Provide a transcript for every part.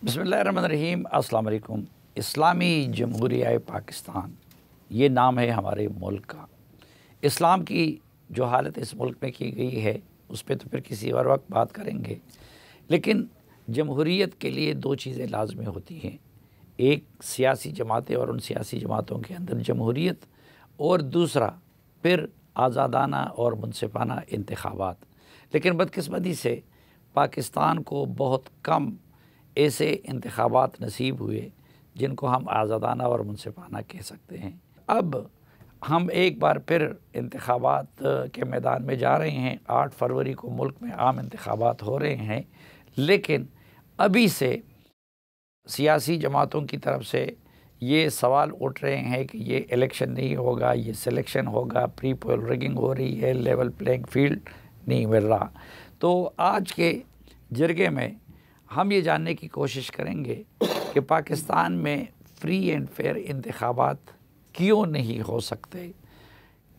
बिस्मिल्लाहिर्रहमानिर्रहीम। अस्सलाम वालेकुम। इस्लामी जमहूरिया पाकिस्तान ये नाम है हमारे मुल्क का। इस्लाम की जो हालत इस मुल्क में की गई है उस पर तो फिर किसी और वक्त बात करेंगे, लेकिन जमहूरियत के लिए दो चीज़ें लाजमी होती हैं। एक सियासी जमातें और उन सियासी जमातों के अंदर जमहूरियत, और दूसरा फिर आज़ादाना और मुनसिफाना इंतखाबात। लेकिन बदकिस्मती से पाकिस्तान को बहुत कम ऐसे इंतखाबात नसीब हुए जिनको हम आज़ादाना और मुनसिफाना कह सकते हैं। अब हम एक बार फिर इंतखाबात के मैदान में जा रहे हैं। 8 फरवरी को मुल्क में आम इंतखाबात हो रहे हैं, लेकिन अभी से सियासी जमातों की तरफ से ये सवाल उठ रहे हैं कि ये इलेक्शन नहीं होगा, ये सिलेक्शन होगा, प्री पोल रिगिंग हो रही है, लेवल प्लेइंग फील्ड नहीं मिल रहा। तो आज के जरगे में हम ये जानने की कोशिश करेंगे कि पाकिस्तान में फ्री एंड फेयर इंतखाबात क्यों नहीं हो सकते।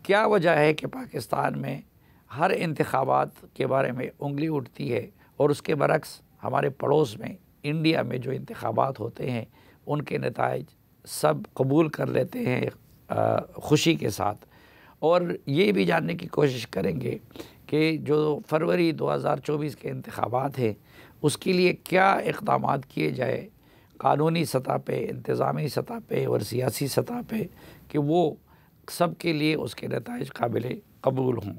क्या वजह है कि पाकिस्तान में हर इंतखाबात के बारे में उंगली उठती है और उसके बरक्स हमारे पड़ोस में इंडिया में जो इंतखाबात होते हैं उनके नताइज सब कबूल कर लेते हैं खुशी के साथ। और ये भी जानने की कोशिश करेंगे कि जो फरवरी 2024 के इंतखाबात हैं उसके लिए क्या इक़दामात किए जाए कानूनी सतह पे, इंतज़ामी सतह पे और सियासी सतह पे कि वो सब के लिए उसके नताइज काबिल कबूल हों।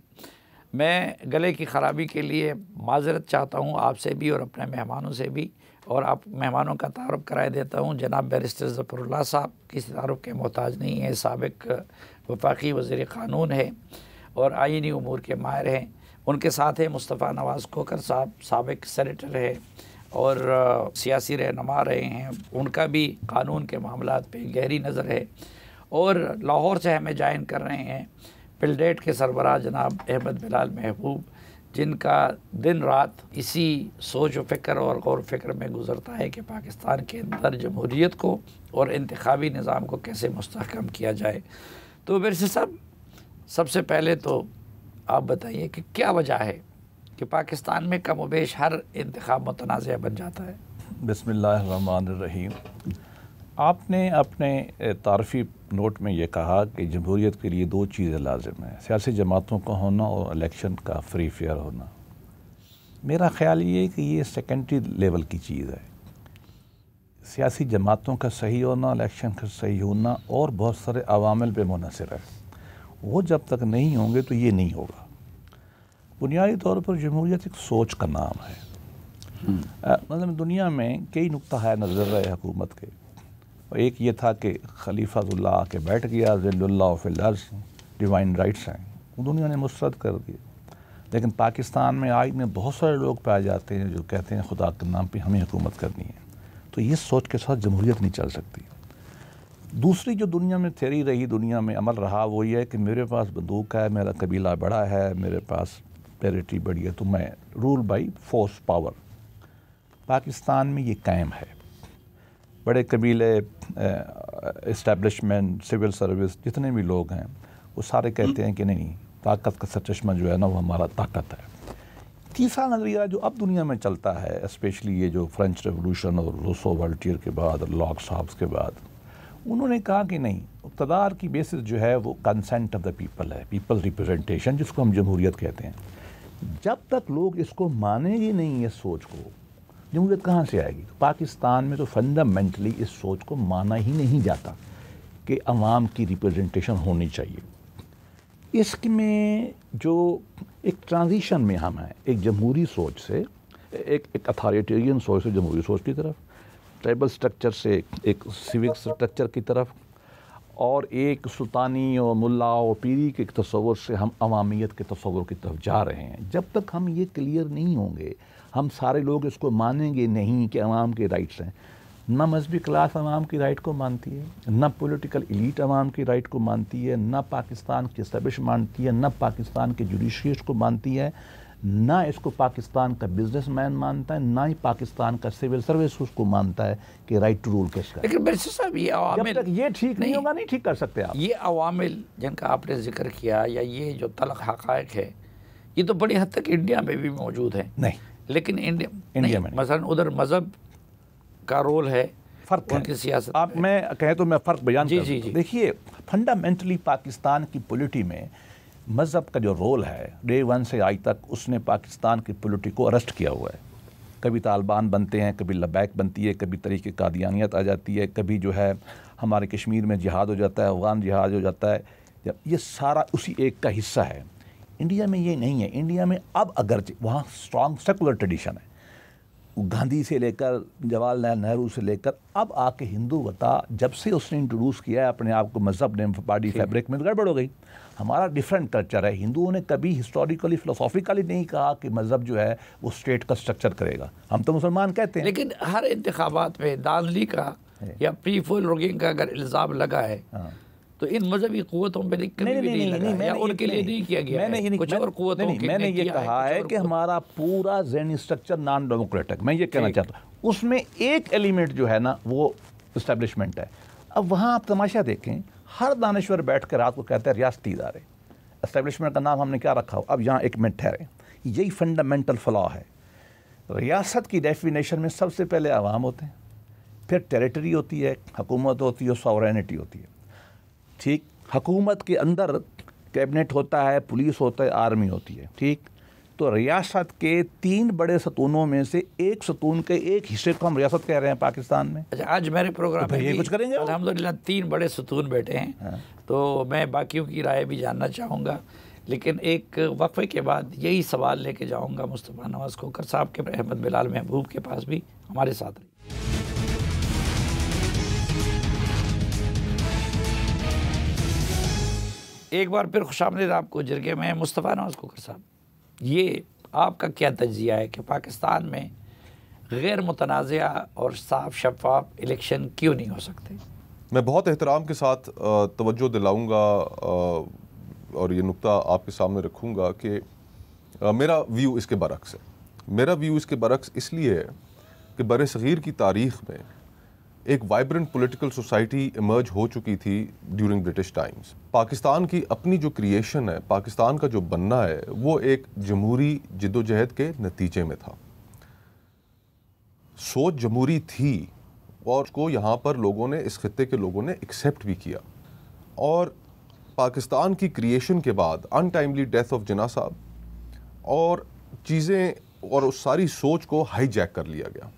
मैं गले की ख़राबी के लिए माज़रत चाहता हूँ आपसे भी और अपने मेहमानों से भी, और आप मेहमानों का तारुफ़ कराए देता हूँ। जनाब बैरिस्टर ज़फ़रुल्लाह साहब किसी तारुफ़ के मोहताज नहीं है, साबिक़ वफाकी वज़ीर क़ानून है और आइनी उमूर के माहिर हैं। उनके साथ है मुस्तफ़ा नवाज़ खोखर साहब, साबिक़ सेनेटर है और सियासी रहनुमा रहे हैं, उनका भी कानून के मामलात पे गहरी नज़र है। और लाहौर से हमें ज्वाइन कर रहे हैं पिलडेट के सरबराह जनाब अहमद बिलाल महबूब, जिनका दिन रात इसी सोच व फ़िक्र और गौर फ़िक्र में गुज़रता है कि पाकिस्तान के अंदर जमहूरियत को और इंतखाबी निज़ाम को कैसे मुस्तहकम किया जाए। तो बैरिस्टर साहब, सबसे पहले तो आप बताइए कि क्या वजह है कि पाकिस्तान में कम व बेश हर इंतखाब मुतनाज़ बन जाता है। बिस्मिल्लाहिर्रहमानिर्रहीम। आपने अपने तारफ़ी नोट में ये कहा कि जमहूरियत के लिए दो चीज़ें लाजिम हैं, सियासी जमातों का होना और इलेक्शन का फ्री फेयर होना। मेरा ख़्याल ये है कि ये सेकेंडरी लेवल की चीज़ है। सियासी जमातों का सही होना, इलेक्शन का सही होना और बहुत सारे अवामिल पे मुनहसर है। वो जब तक नहीं होंगे तो ये नहीं होगा। बुनियादी तौर पर जमहूरियत एक सोच का नाम है। मतलब दुनिया में कई नुक्ता है नज़र है हुकूमत के। एक ये था कि खलीफातुल्लाह आके बैठ गया, ज़िल्लुल्लाह फिल अर्ज़, डिवाइन राइट्स हैं, वो दुनिया ने मुस्तरद कर दिए। लेकिन पाकिस्तान में आज में बहुत सारे लोग पाए जाते हैं जो कहते हैं खुदा के नाम पे हमें हुकूमत करनी है। तो ये सोच के साथ जमहूरियत नहीं चल सकती। दूसरी जो दुनिया में थ्योरी रही, दुनिया में अमल रहा, वो ये है कि मेरे पास बंदूक है, मेरा कबीला बड़ा है, मेरे पास टेरिटरी बड़ी है, तो मैं rule by force power. Pakistan में ये कायम है। बड़े कबीले, इस्टेब्लिशमेंट, सिविल सर्विस, जितने भी लोग हैं वो सारे कहते हैं कि नहीं, ताकत का सरचश्मा जो है ना वो हमारा ताकत है। तीसरा नज़रिया जो अब दुनिया में चलता है, स्पेशली ये जो फ्रेंच रेवोल्यूशन और रूसो वॉल्टियर के बाद और लॉक साहब्स के बाद, उन्होंने कहा कि नहीं, इक़्तिदार की बेसिस जो है वो कंसेंट ऑफ द पीपल है, पीपल रिप्रेजेंटेशन, जिसको हम जमहूरियत कहते हैं। जब तक लोग इसको मानेंगे नहीं इस सोच को, जमहूरियत कहाँ से आएगी। तो पाकिस्तान में तो फंडामेंटली इस सोच को माना ही नहीं जाता कि अवाम की रिप्रेजेंटेशन होनी चाहिए। इसमें जो एक ट्रांजिशन में हम हैं, एक जमहूरी सोच से एक अथॉरिटेरियन सोच से जमहूरी सोच की तरफ, ट्राइबल स्ट्रक्चर से एक सिविक स्ट्रक्चर की तरफ, और एक सुल्तानी और मुल्ला और पीरी के तस्वुर से हम अवामियत के तस्वुर की तरफ जा रहे हैं। जब तक हम ये क्लियर नहीं होंगे, हम सारे लोग इसको मानेंगे नहीं कि अवाम के राइट्स हैं। ना मजहबी क्लास अवाम की राइट को मानती है, ना पॉलिटिकल एलीट अवाम की राइट को मानती है, ना पाकिस्तान की एस्टेब्लिश मानती है, ना पाकिस्तान के जुडिशरी को मानती है, ना इसको पाकिस्तान का बिजनेसमैन मानता है, ना ही पाकिस्तान का सिविल सर्विस उसको मानता है कि राइट टू रूल किसका। लेकिन बैरिस्टर साहब, ये अवामिल, जब तक ये ठीक नहीं होगा, नहीं ठीक कर सकते आप। ये अवामिल जिनका आपने जिक्र किया या ये जो तलख हक़ाइक़ है, ये तो बड़ी हद तक इंडिया में भी मौजूद है। नहीं, लेकिन इंडिया में मसलन उधर मज़हब का रोल है, फ़र्क उनकी सियासत आप मैं कहें तो मैं फ़र्क बयान जी कर जी दूं। जी। देखिए, फंडामेंटली पाकिस्तान की पॉलिटी में मज़हब का जो रोल है, डे वन से आज तक उसने पाकिस्तान की पॉलिटी को अरेस्ट किया हुआ है। कभी तालिबान बनते हैं, कभी लबैक बनती है, कभी तरीके कादियानियत आ जाती है, कभी जो है हमारे कश्मीर में जिहाद हो जाता है, अफ़गान जिहाद हो जाता है। जब ये सारा उसी एक का हिस्सा है। इंडिया में ये नहीं है। इंडिया में अब अगर वहाँ स्ट्रॉन्ग सेकुलर ट्रेडिशन है, गांधी से लेकर जवाहरलाल नेहरू से लेकर अब आके हिंदू वता जब से उसने इंट्रोड्यूस किया है अपने आप को मज़हब ने बॉडी फैब्रिक में, तो गड़बड़ हो गई। हमारा डिफरेंट कल्चर है। हिंदुओं ने कभी हिस्टोरिकली फिलोसॉफिकली नहीं कहा कि मज़हब जो है वो स्टेट का स्ट्रक्चर करेगा। हम तो मुसलमान कहते हैं। लेकिन हर इंतखाबात में दानली का या प्री फुल रोगिंग का अगर इल्ज़ाम लगा है तो इन मजहबी क़ुव्वतों पे कभी भी नहीं लगा, या उनके लिए नहीं किया गया है, कुछ और क़ुव्वतों के मैंने ये कहा है कि हमारा पूरा ज़हनी स्ट्रक्चर नॉन डेमोक्रेटिक, मैं ये कहना चाहता हूँ। उसमें एक एलिमेंट जो है ना वो इस्टेब्लिशमेंट है। अब वहाँ आप तमाशा देखें, हर दानश्वर बैठ कर रात को कहता है रियासती इदारे, इस्टेब्लिशमेंट का नाम हमने क्या रखा हो। अब यहाँ एक मिनट ठहरे, यही फंडामेंटल फ्लॉ है। रियासत की डेफिनेशन में सबसे पहले अवाम होते हैं, फिर टेरिटरी होती है, हुकूमत होती है, सॉवरेनिटी होती है। ठीक, हुकूमत के अंदर कैबिनेट होता है, पुलिस होता है, आर्मी होती है। ठीक, तो रियासत के 3 बड़े सतूनों में से एक सतून के एक हिस्से को हम रियासत कह रहे हैं पाकिस्तान में। अच्छा, आज मेरे प्रोग्राम तो में ये कुछ करेंगे अल्हम्दुलिल्लाह 3 बड़े सतून बैठे हैं। हाँ। तो मैं बाकियों की राय भी जानना चाहूँगा, लेकिन एक वक्फे के बाद यही सवाल लेके जाऊँगा मुस्तफ़ा नवाज़ खोखर साहब के, अहमद बिलाल महबूब के पास भी। हमारे साथ रहिए। एक बार फिर खुशामदीद आपको जिरगे में। मुस्तफ़ा नवाज़ खोखर साहब, ये आपका क्या तज्ज़िया है कि पाकिस्तान में गैर मुतनाज़िया और साफ शफाफ इलेक्शन क्यों नहीं हो सकते? मैं बहुत एहतराम के साथ तवज्जो दिलाऊंगा और ये नुक्ता आपके सामने रखूंगा कि मेरा व्यू इसके बरक्स है। मेरा व्यू इसके बरक्स इसलिए है कि बरसग़ीर की तारीख़ में एक वाइब्रेंट पॉलिटिकल सोसाइटी इमर्ज हो चुकी थी ड्यूरिंग ब्रिटिश टाइम्स। पाकिस्तान की अपनी जो क्रिएशन है, पाकिस्तान का जो बनना है, वो एक जमहूरी जिद्दोजहद के नतीजे में था। सोच जमहूरी थी और उसको यहाँ पर लोगों ने, इस खित्ते के लोगों ने एक्सेप्ट भी किया। और पाकिस्तान की क्रिएशन के बाद अनटाइमली डेथ ऑफ जिन्ना साहब और चीज़ें और उस सारी सोच को हाईजैक कर लिया गया।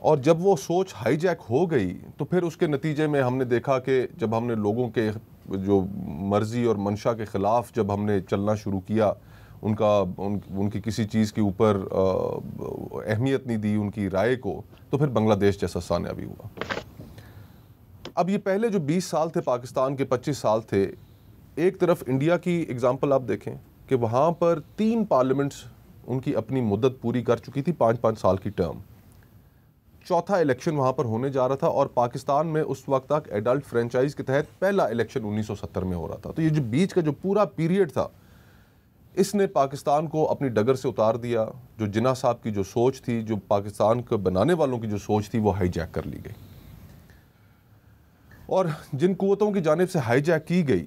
और जब वो सोच हाईजैक हो गई तो फिर उसके नतीजे में हमने देखा कि जब हमने लोगों के जो मर्ज़ी और मंशा के ख़िलाफ़ जब हमने चलना शुरू किया, उनकी किसी चीज़ के ऊपर अहमियत नहीं दी, उनकी राय को, तो फिर बांग्लादेश जैसा सान्या भी हुआ। अब ये पहले जो 20 साल थे पाकिस्तान के, 25 साल थे, एक तरफ इंडिया की एग्ज़ाम्पल आप देखें कि वहाँ पर 3 पार्लियामेंट्स उनकी अपनी मुद्दत पूरी कर चुकी थी, 5-5 साल की टर्म। चौथा इलेक्शन वहाँ पर होने जा रहा था और पाकिस्तान में उस वक्त तक एडल्ट फ्रेंचाइज के तहत पहला इलेक्शन 1970 में हो रहा था। तो ये जो बीच का जो पूरा पीरियड था, इसने पाकिस्तान को अपनी डगर से उतार दिया। जो जिन्ना साहब की जो सोच थी, जो पाकिस्तान को बनाने वालों की जो सोच थी, वो हाईजैक कर ली गई। और जिन कुव्वतों की जानिब से हाईजैक की गई,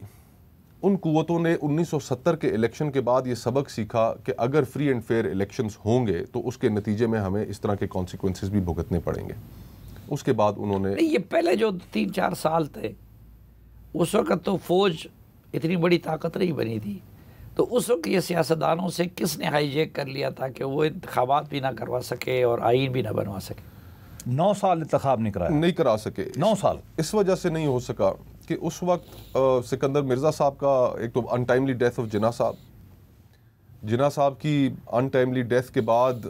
उन कुव्वतों ने 1970 के इलेक्शन के बाद ये सबक सीखा कि अगर फ्री एंड फेयर इलेक्शंस होंगे तो उसके नतीजे में हमें इस तरह के कॉन्सिक्वेंसेस भी भुगतने पड़ेंगे। उसके बाद उन्होंने ये पहले जो 3-4 साल थे, उस वक्त तो फौज इतनी बड़ी ताकत नहीं बनी थी, तो उस वक्त ये सियासतदानों से किसने हाईजैक कर लिया था कि वो इंतखाबात भी ना करवा सके और आइन भी ना बनवा सके? 9 साल इंतखाब नहीं करा सके। 9 साल इस वजह से नहीं हो सका कि उस वक्त सिकंदर मिर्ज़ा साहब का एक तो अनटाइमली डेथ ऑफ जिन्ना साहब की अनटाइमली डेथ के बाद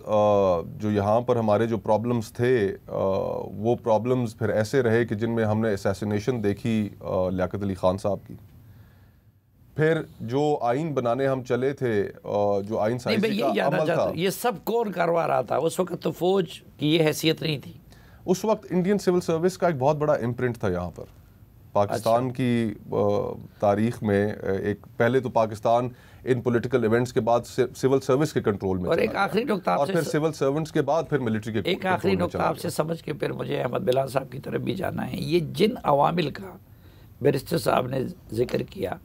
जो यहाँ पर हमारे जो प्रॉब्लम्स थे, वो प्रॉब्लम्स फिर ऐसे रहे कि जिनमें हमने असैसिनेशन देखी लियाकत अली ख़ान साहब की। फिर जो आइन बनाने हम चले थे, जो आइन साइंसी का अमल था, ये सब कौन करवा रहा था? उस वक्त तो फौज की ये हैसियत नहीं थी। उस वक्त इंडियन सिविल सर्विस का एक बहुत बड़ा इम्प्रिंट था यहाँ पर पाकिस्तान की तारीख में। एक पहले तो पाकिस्तान इन पॉलिटिकल इवेंट्स के बाद सिविल सर्विस के कंट्रोल में, और एक आखिरी नुकता, और फिर सिविल सर्वेंट्स के बाद फिर मिलिट्री के एक आखिरी नुकता आपसे समझ के फिर मुझे अहमद बिलाल साहब की तरफ भी जाना है। ये जिन अवामिल का बैरिस्टर साहब ने जिक्र किया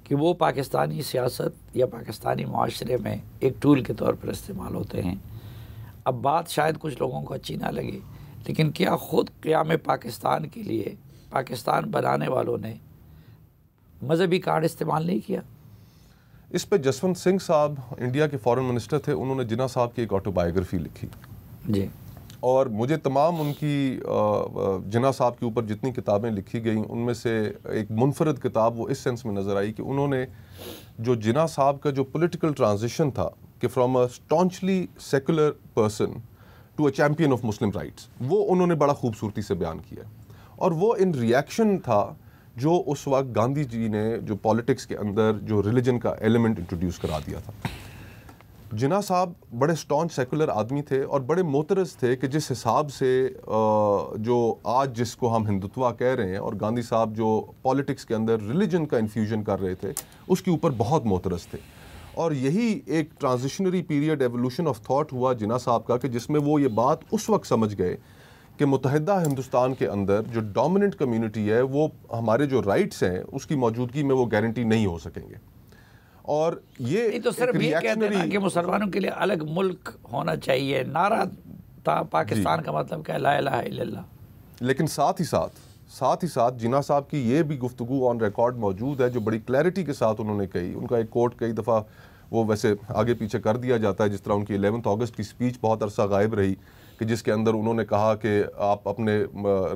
कि वो पाकिस्तानी सियासत या पाकिस्तानी माशरे में एक टूल के तौर पर इस्तेमाल होते हैं, अब बात शायद कुछ लोगों को अच्छी ना लगे, लेकिन क्या ख़ुद क़याम पाकिस्तान के लिए पाकिस्तान बनाने वालों ने मजहबी कार्ड इस्तेमाल नहीं किया? इस पे जसवंत सिंह साहब इंडिया के फॉरेन मिनिस्टर थे, उन्होंने जिन्ना साहब की एक ऑटोबायोग्राफी लिखी जी, और मुझे तमाम उनकी जिन्ना साहब के ऊपर जितनी किताबें लिखी गई उनमें से एक मुनफरद किताब वो इस सेंस में नज़र आई कि उन्होंने जो जिन्ना साहब का जो पॉलिटिकल ट्रांजिशन था कि from a staunchly secular person to a champion of Muslim rights, वो उन्होंने बड़ा खूबसूरती से बयान किया और वो इन रिएक्शन था जो उस वक्त गांधी जी ने जो पॉलिटिक्स के अंदर जो रिलीजन का एलिमेंट इंट्रोड्यूस करा दिया था। जिन्ना साहब बड़े स्टॉन्च सेकुलर आदमी थे और बड़े मोतरस थे कि जिस हिसाब से जो आज जिसको हम हिंदुत्व कह रहे हैं और गांधी साहब जो पॉलिटिक्स के अंदर रिलीजन का इन्फ्यूजन कर रहे थे उसके ऊपर बहुत मोतरस थे। और यही एक transitionary period evolution of thought हुआ जिन्ना साहब का कि जिसमें वो ये बात उस वक्त समझ गए कि मुत्तहिदा हिंदुस्तान के अंदर जो डोमिनेंट कम्युनिटी है वो हमारे जो राइट्स हैं उसकी मौजूदगी में वो गारंटी नहीं हो सकेंगे। और ये नहीं तो सिर्फ ये कहते हैं कि मुसलमानों के लिए अलग मुल्क होना चाहिए, नारा था पाकिस्तान का मतलब क्या, ला इलाहा इल्लल्लाह। लेकिन साथ ही साथ जिन्ना साहब की ये भी गुफ्तगू ऑन रिकॉर्ड मौजूद है जो बड़ी क्लैरिटी के साथ उन्होंने कही। उनका एक कोट कई दफ़ा वो वैसे आगे पीछे कर दिया जाता है, जिस तरह उनकी 11 अगस्त की स्पीच बहुत अरसा गायब रही कि जिसके अंदर उन्होंने कहा कि आप अपने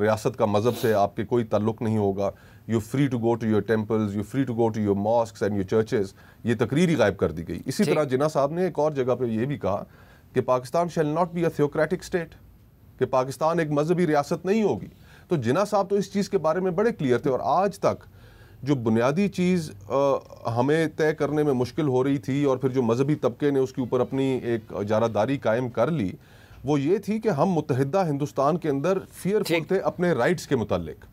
रियासत का मज़हब से आपके कोई ताल्लुक़ नहीं होगा, you free to go to your temples, you free to go to your mosques and your churches. ये तकरीर ही गायब कर दी गई। इसी तरह जिन्ना साहब ने एक और जगह पर यह भी कहा कि Pakistan shall not be a theocratic state, कि पाकिस्तान एक मजहबी रियासत नहीं होगी। तो जिन्ना साहब तो इस चीज़ के बारे में बड़े क्लियर थे और आज तक जो बुनियादी चीज़ हमें तय करने में मुश्किल हो रही थी और फिर जो मजहबी तबके ने उसके ऊपर अपनी एक इजारादारी कायम कर ली वो ये थी कि हम मुत्तहिदा हिंदुस्तान के अंदर फियरफुल थे अपने राइट्स के मुतालिक।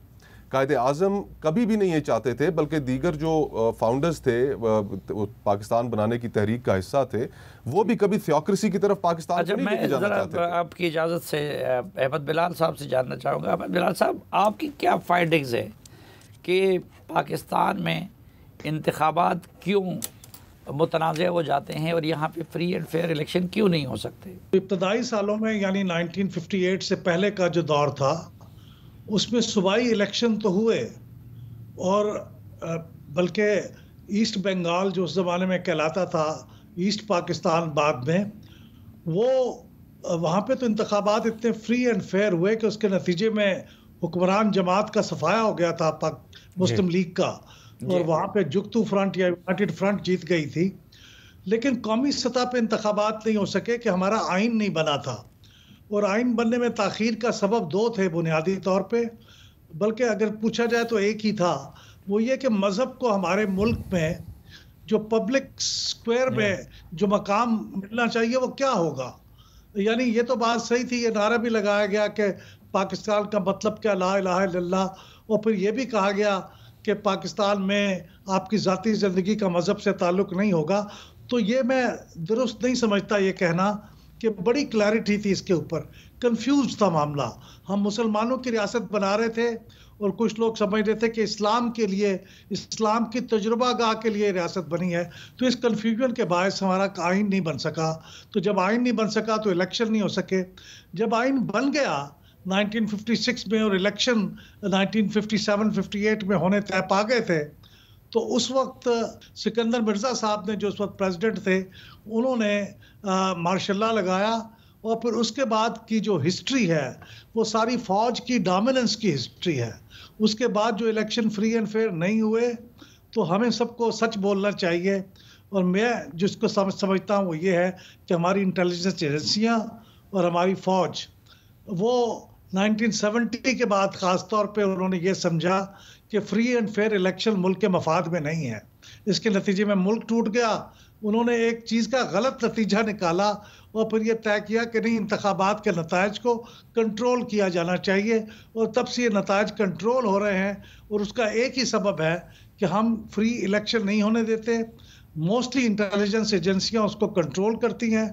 कायदे आज़म कभी भी नहीं ये चाहते थे, बल्कि दीगर जो फाउंडर्स थे पाकिस्तान बनाने की तहरीक का हिस्सा थे वो भी कभी थियोक्रेसी की तरफ पाकिस्तान को नहीं लेके जाना चाहते थे। आपकी इजाज़त से अहमद बिलाल साहब से जानना चाहूँगा। अहमद बिलाल साहब, आपकी क्या फाइंडिंग्स है कि पाकिस्तान में इंतखाबात क्यों मुतनाज़ हो जाते हैं और यहाँ पे फ्री एंड फेयर इलेक्शन क्यों नहीं हो सकते? इब्तदाई सालों में यानी 1958 से पहले का जो दौर था उसमें सूबाई इलेक्शन तो हुए और बल्कि ईस्ट बंगाल जो उस ज़माने में कहलाता था ईस्ट पाकिस्तान बाद में, वो वहाँ पे तो इंतखाबात इतने फ्री एंड फेयर हुए कि उसके नतीजे में हुक्मरान जमात का सफाया हो गया था मुस्लिम लीग का और वहाँ पे जुगतू फ्रंट या यूनाइटेड फ्रंट जीत गई थी। लेकिन कौमी सतह पे इंतखाबात नहीं हो सके कि हमारा आइन नहीं बना था और आइन बनने में ताख़ीर का सबब दो थे बुनियादी तौर पे, बल्कि अगर पूछा जाए तो एक ही था, वो ये कि मज़हब को हमारे मुल्क में जो पब्लिक स्क्वायर में जो मकाम मिलना चाहिए वो क्या होगा। यानी ये तो बात सही थी, ये नारा भी लगाया गया कि पाकिस्तान का मतलब क्या, ला इलाहा इल्लल्लाह, और फिर ये भी कहा गया कि पाकिस्तान में आपकी ज़ाती ज़िंदगी का मज़हब से ताल्लुक़ नहीं होगा। तो ये मैं दुरुस्त नहीं समझता ये कहना कि बड़ी क्लैरिटी थी इसके ऊपर, कंफ्यूज था मामला। हम मुसलमानों की रियासत बना रहे थे और कुछ लोग समझ रहे थे कि इस्लाम के लिए, इस्लाम की तजुर्बा गाह के लिए रियासत बनी है। तो इस कन्फ्यूजन के बायस हमारा आइन नहीं बन सका। तो जब आइन नहीं बन सका तो इलेक्शन नहीं हो सके। जब आइन बन गया 1956 में और इलेक्शन 1957-58 में होने तय पा गए थे, तो उस वक्त सिकंदर मिर्ज़ा साहब ने जो उस वक्त प्रेसिडेंट थे उन्होंने मार्शल लॉ लगाया और फिर उसके बाद की जो हिस्ट्री है वो सारी फ़ौज की डोमिनेंस की हिस्ट्री है। उसके बाद जो इलेक्शन फ्री एंड फेयर नहीं हुए, तो हमें सबको सच बोलना चाहिए और मैं जिसको समझता हूँ वो ये है कि हमारी इंटेलिजेंस एजेंसियाँ और हमारी फ़ौज वो 1970 के बाद ख़ास तौर पे उन्होंने ये समझा कि फ्री एंड फेयर इलेक्शन मुल्क के मफाद में नहीं है। इसके नतीजे में मुल्क टूट गया। उन्होंने एक चीज़ का गलत नतीजा निकाला और फिर ये तय किया कि नहीं, इंतखाबात के नतायज को कंट्रोल किया जाना चाहिए और तब से ये नतायज कंट्रोल हो रहे हैं। और उसका एक ही सबब है कि हम फ्री इलेक्शन नहीं होने देते। मोस्टली इंटेलिजेंस एजेंसियां उसको कंट्रोल करती हैं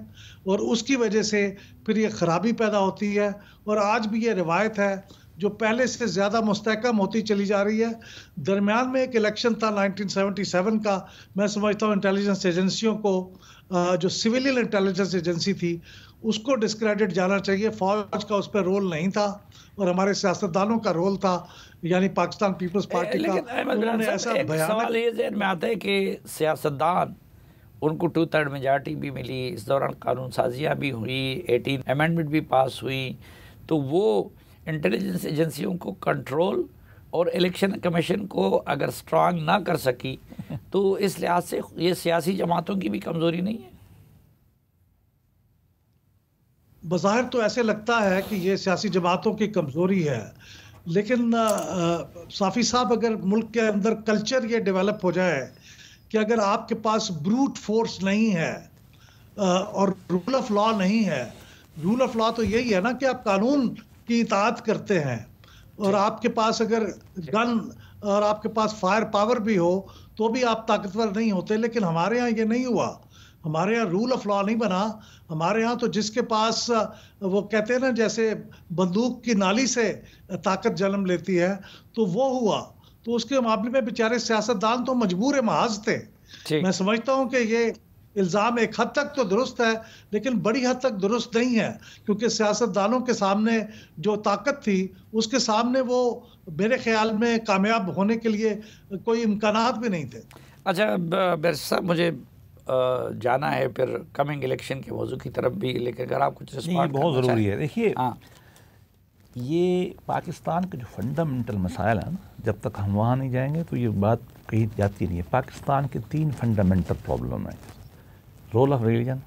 और उसकी वजह से फिर ये ख़राबी पैदा होती है। और आज भी ये रिवायत है जो पहले से ज़्यादा मुस्तहकम होती चली जा रही है। दरमियान में एक इलेक्शन था 1977 का, मैं समझता हूँ इंटेलिजेंस एजेंसियों को जो सिविलियन इंटेलिजेंस एजेंसी थी उसको डिस्क्रेडिट जाना चाहिए। फौज का उस पर रोल नहीं था और हमारे सियासतदानों का रोल था, यानी पाकिस्तान पीपल्स पार्टी का। उन्होंने ऐसा एक सवाल ये ज़हन में आता है कि सियासतदान, उनको 2/3 मेजॉरिटी भी मिली, इस दौरान कानून साजियाँ भी हुई, 18 अमेंडमेंट भी पास हुई, तो वो इंटेलिजेंस एजेंसियों को कंट्रोल और इलेक्शन कमीशन को अगर स्ट्रांग ना कर सकी तो इस लिहाज से ये सियासी जमातों की भी कमज़ोरी नहीं है? बज़ाहिर तो ऐसे लगता है कि ये सियासी जमातों की कमज़ोरी है, लेकिन साफ़ी साहब, अगर मुल्क के अंदर कल्चर ये डेवलप हो जाए कि अगर आपके पास ब्रूट फोर्स नहीं है और रूल ऑफ लॉ नहीं है, रूल ऑफ लॉ तो यही है ना कि आप कानून की इताअत करते हैं, और आपके पास अगर गन और आपके पास फायर पावर भी हो तो भी आप ताकतवर नहीं होते। लेकिन हमारे यहाँ ये नहीं हुआ, हमारे यहाँ रूल ऑफ लॉ नहीं बना। हमारे यहाँ तो जिसके पास, वो कहते हैं ना, जैसे बंदूक की नाली से ताकत जन्म लेती है, तो वो हुआ। तो उसके मामले में बेचारे सियासतदान तो मजबूर महाज थे। मैं समझता हूँ कि ये इल्ज़ाम एक हद तक तो दुरुस्त है, लेकिन बड़ी हद तक दुरुस्त नहीं है, क्योंकि सियासतदानों के सामने जो ताकत थी उसके सामने वो मेरे ख्याल में कामयाब होने के लिए कोई इम्कानात भी नहीं थे। अच्छा बैरिस्टर साहब, मुझे जाना है फिर कमिंग इलेक्शन के मौजू की तरफ भी, लेकिन अगर आप कुछ नहीं, बहुत ज़रूरी है। देखिए, ये पाकिस्तान के जो फंडामेंटल मसाइल हैं, जब तक हम वहाँ नहीं जाएंगे तो ये बात कही जाती नहीं है। पाकिस्तान के 3 फंडामेंटल प्रॉब्लम हैं: role of religion,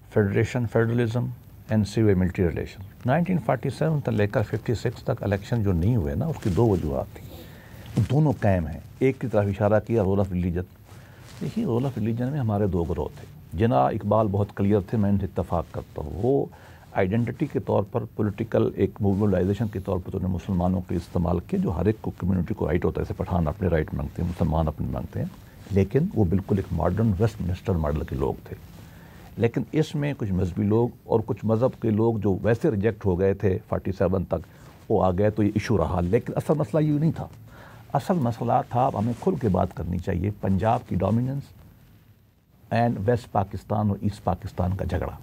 federation, federalism and civil military relation. 1947 तक लेकर 56 तक इलेक्शन जो नहीं हुए ना, उसकी 2 वजूहत थी, दोनों कायम हैं। एक की तरफ इशारा किया, रोल ऑफ रिलीजन। देखिए, रोल ऑफ रिलीजन में हमारे 2 ग्रोह थे। जिना इकबाल बहुत क्लियर थे, मैं इनसे इत्तफाक करता हूँ। वो आइडेंटिटी के तौर पर, पॉलिटिकल एक मोबिलाइजेशन के तौर पर तो उन्होंने मुसलमानों के इस्तेमाल किए, जो हर एक को कम्युनिटी को राइट होता है। जैसे पठान अपने राइट मांगते हैं, मुसलमान अपने मांगते हैं, लेकिन वो बिल्कुल एक मॉडर्न वेस्टमिनिस्टर मॉडल के लोग थे। लेकिन इसमें कुछ मजहबी लोग और कुछ मज़हब के लोग जो वैसे रिजेक्ट हो गए थे 47 तक, वो आ गए, तो ये इशू रहा। लेकिन असल मसला ये नहीं था। असल मसला था, हमें खुल के बात करनी चाहिए, पंजाब की डोमिनेंस एंड वेस्ट पाकिस्तान और ईस्ट पाकिस्तान का झगड़ा।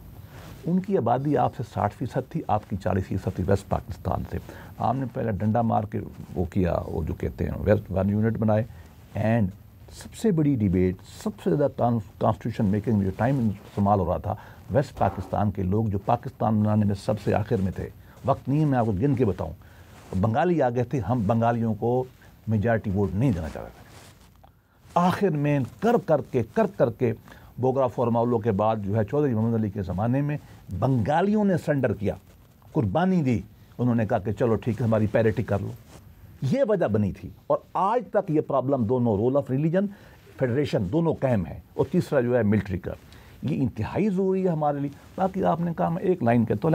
उनकी आबादी आपसे 60% थी, आपकी 40% थी वेस्ट पाकिस्तान से। आपने पहले डंडा मार के वो किया, वो जो कहते हैं वेस्ट 1 यूनिट बनाए। एंड सबसे बड़ी डिबेट, सबसे ज़्यादा कॉन्स्टिट्यूशन मेकिंग में जो टाइम इस्तेमाल हो रहा था, वेस्ट पाकिस्तान के लोग जो पाकिस्तान बनाने में सबसे आखिर में थे, वक्त नहीं है मैं आपको गिन के बताऊँ, बंगाली आ गए थे, हम बंगालियों को मेजॉरिटी वोट नहीं देना चाहते थे। आखिर में कर करके बोगरा फॉर्माउलो के बाद जो है चौधरी मोहम्मद अली के ज़माने में बंगालियों ने सरेंडर किया, कुर्बानी दी। उन्होंने कहा कि चलो ठीक है, हमारी पैरिटी कर लो। ये वजह बनी थी, और आज तक ये प्रॉब्लम दोनों, रोल ऑफ रिलीजन, फेडरेशन, दोनों कायम है। और तीसरा जो है मिलिट्री का, ये इंतहाई ज़रूरी है हमारे लिए। बाकी आपने कहा, मैं एक लाइन कहता हूँ,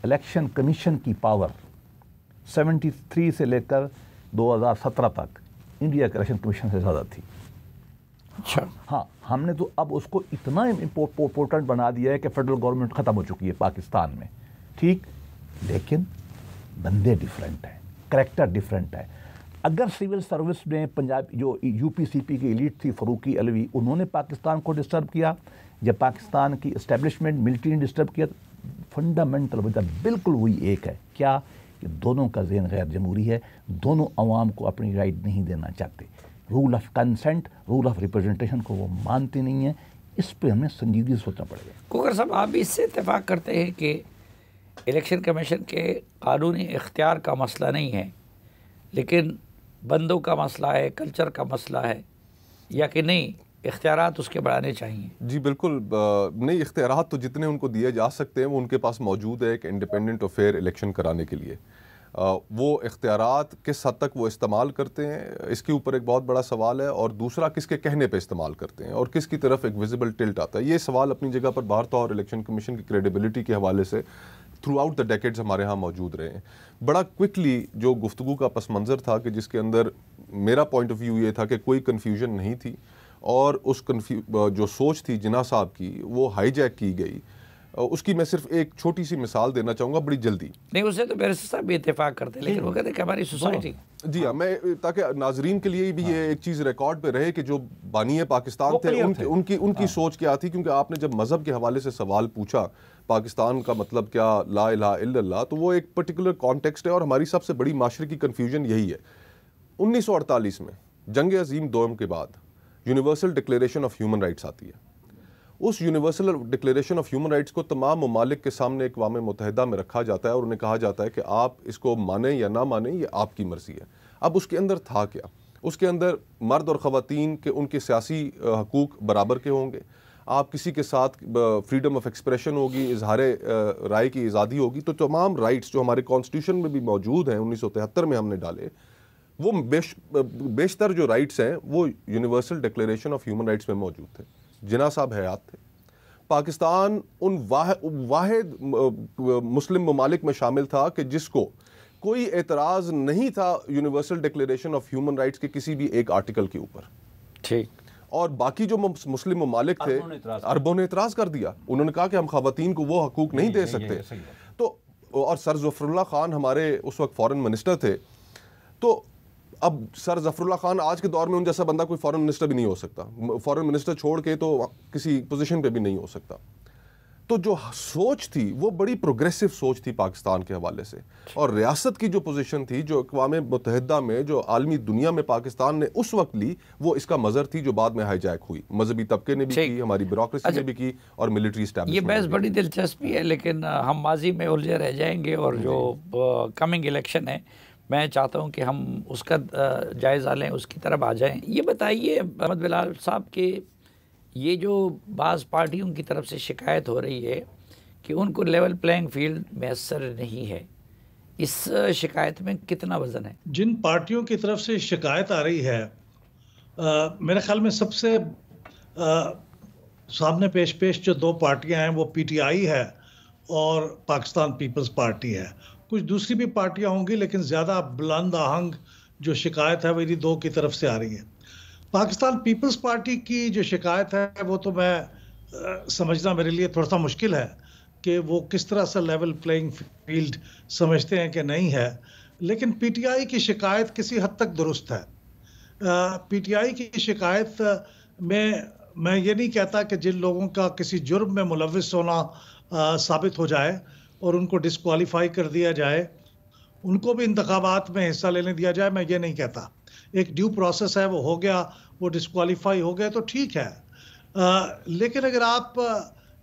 इलेक्शन कमीशन की पावर 73 से लेकर 2017 तक इंडिया के इलेक्शन कमीशन से ज़्यादा थी। अच्छा, हाँ, हमने तो अब उसको इतना इम्पोर्टेंट बना दिया है कि फेडरल गवर्नमेंट ख़त्म हो चुकी है पाकिस्तान में, ठीक, लेकिन बंदे डिफरेंट हैं, करैक्टर डिफरेंट है। अगर सिविल सर्विस में पंजाब जो यूपीसीपी की एलीट थी, फ़रूकी अलवी, उन्होंने पाकिस्तान को डिस्टर्ब किया, जब पाकिस्तान की इस्टेब्लिशमेंट मिलिट्री ने डिस्टर्ब किया, फंडामेंटल वजह बिल्कुल वही एक है। क्या? कि दोनों का ज़हन गैर जमहूरी है, दोनों अवाम को अपनी राइट नहीं देना चाहते। Rule of consent, rule of representation को वो मानते नहीं हैं। इस पर हमें संजीदगी सोचना पड़ेगा। कोकर साहब, आप भी इससे इत्तेफाक करते हैं कि इलेक्शन कमीशन के कानूनी इख्तियार का मसला नहीं है, लेकिन बंदों का मसला है, कल्चर का मसला है, या कि नहीं इख्तियारात उसके बढ़ाने चाहिए? जी बिल्कुल नहीं, इख्तियारात तो जितने उनको दिए जा सकते हैं वो उनके पास मौजूद है एक इंडिपेंडेंट और फेयर इलेक्शन कराने के लिए। वो इख्तियारात किस हद तक वो इस्तेमाल करते हैं, इसके ऊपर एक बहुत बड़ा सवाल है। और दूसरा, किसके कहने पे इस्तेमाल करते हैं और किसकी तरफ एक विजिबल टिल्ट आता है। ये सवाल अपनी जगह पर बाहर था, और इलेक्शन कमीशन की क्रेडिबिलिटी के हवाले से थ्रू आउट द डेकेड्स हमारे यहाँ मौजूद रहे हैं। बड़ा क्विकली जो गुफ्तगू का पस मंज़र था कि जिसके अंदर मेरा पॉइंट ऑफ व्यू ये था कि कोई कन्फ्यूजन नहीं थी, और उस जो सोच थी जिना साहब की वो हाईजैक की गई। उसकी मैं सिर्फ एक छोटी सी मिसाल देना चाहूँगा बड़ी जल्दी। नहीं, उससे तो बैरिस्टर साहब भी इत्तेफाक करते हैं, लेकिन वो कहते हैं कि हमारी सोसाइटी। जी हाँ, मैं ताकि नाजरीन के लिए भी ये एक चीज़ रिकॉर्ड पे रहे कि जो बानी पाकिस्तान थे उनकी सोच क्या थी, क्योंकि आपने जब मज़हब के हवाले से सवाल पूछा पाकिस्तान का मतलब क्या, ला इलाहा इल्लल्लाह, तो वो एक पर्टिकुलर कॉन्टेक्स्ट है और हमारी सबसे बड़ी माशरे की कन्फ्यूजन यही है। 1948 में जंग अजीम दोम के बाद universal declaration of human rights आती है। उस universal declaration of human rights को तमाम ममालिक के सामने अक़वाम मुत्तहिदा में रखा जाता है और उन्हें कहा जाता है कि आप इसको माने या ना माने, ये आपकी मर्ज़ी है। अब उसके अंदर था क्या? उसके अंदर मर्द और ख़वातीन के उनके सियासी हकूक़ बराबर के होंगे, आप किसी के साथ फ्रीडम ऑफ एक्सप्रेशन होगी, इजहार राय की आज़ादी होगी। तो तमाम राइट्स जो हमारे कॉन्स्टिट्यूशन में भी मौजूद हैं, 1973 में हमने डाले, वो बेशतर जो राइट्स हैं वो universal declaration of human rights में मौजूद थे। जिना साहब हयात थे। पाकिस्तान उन वाहिद मुस्लिम ममालिक में शामिल था कि जिसको कोई एतराज़ नहीं था universal declaration of human rights के किसी भी एक आर्टिकल के ऊपर। ठीक। और बाकी जो मुस्लिम ममालिक थे, अरबों ने एतराज़ कर दिया। उन्होंने कहा कि हम ख़वातीन को वो हकूक़ नहीं दे सकते। तो और सर ज़फ़रुल्लाह खान हमारे उस वक्त फ़ॉरेन मिनिस्टर थे। तो अब सर ज़फ़रुल्लाह खान आज के दौर में उन जैसा बंदा कोई फॉरेन मिनिस्टर भी नहीं हो सकता, फॉरेन मिनिस्टर छोड़ के तो किसी पोजीशन पे भी नहीं हो सकता। तो जो सोच थी वो बड़ी प्रोग्रेसिव सोच थी पाकिस्तान के हवाले से, और रियासत की जो पोजीशन थी जो अक़वाम मुत्तहिदा में, जो आलमी दुनिया में पाकिस्तान ने उस वक्त ली, वो इसका मज़र थी जो बाद में हाईजैक हुई। मजहबी तबके ने भी की, हमारी ब्यूरोक्रेसी ने भी की, और मिलिट्री ये बहस बड़ी दिलचस्पी है, लेकिन हम माजी में उलझे रह जाएंगे। और जो कमिंग इलेक्शन है, मैं चाहता हूं कि हम उसका जायज़ा लें, उसकी तरफ आ जाएं। ये बताइए अहमद बिलाल साहब कि ये जो बाज़ पार्टियों की तरफ से शिकायत हो रही है कि उनको लेवल प्लेइंग फील्ड मैसर नहीं है, इस शिकायत में कितना वज़न है? जिन पार्टियों की तरफ से शिकायत आ रही है, मेरे ख्याल में सबसे सामने पेश जो दो पार्टियां हैं वो पीटीआई है और पाकिस्तान पीपल्स पार्टी है। कुछ दूसरी भी पार्टियां होंगी, लेकिन ज़्यादा बुलंद आहंग जो शिकायत है वो इन्हीं दो की तरफ से आ रही है। पाकिस्तान पीपल्स पार्टी की जो शिकायत है वो तो मैं समझना मेरे लिए थोड़ा सा मुश्किल है कि वो किस तरह से लेवल प्लेइंग फील्ड समझते हैं कि नहीं है। लेकिन पीटीआई की शिकायत किसी हद तक दुरुस्त है। पीटीआई की शिकायत में मैं ये नहीं कहता कि जिन लोगों का किसी जुर्म में मुलविस होना साबित हो जाए और उनको डिस्क्वालीफाई कर दिया जाए, उनको भी इंतखाबात में हिस्सा लेने दिया जाए, मैं ये नहीं कहता। एक ड्यू प्रोसेस है, वो हो गया, वो डिस्क्वालीफाई हो गया तो ठीक है। लेकिन अगर आप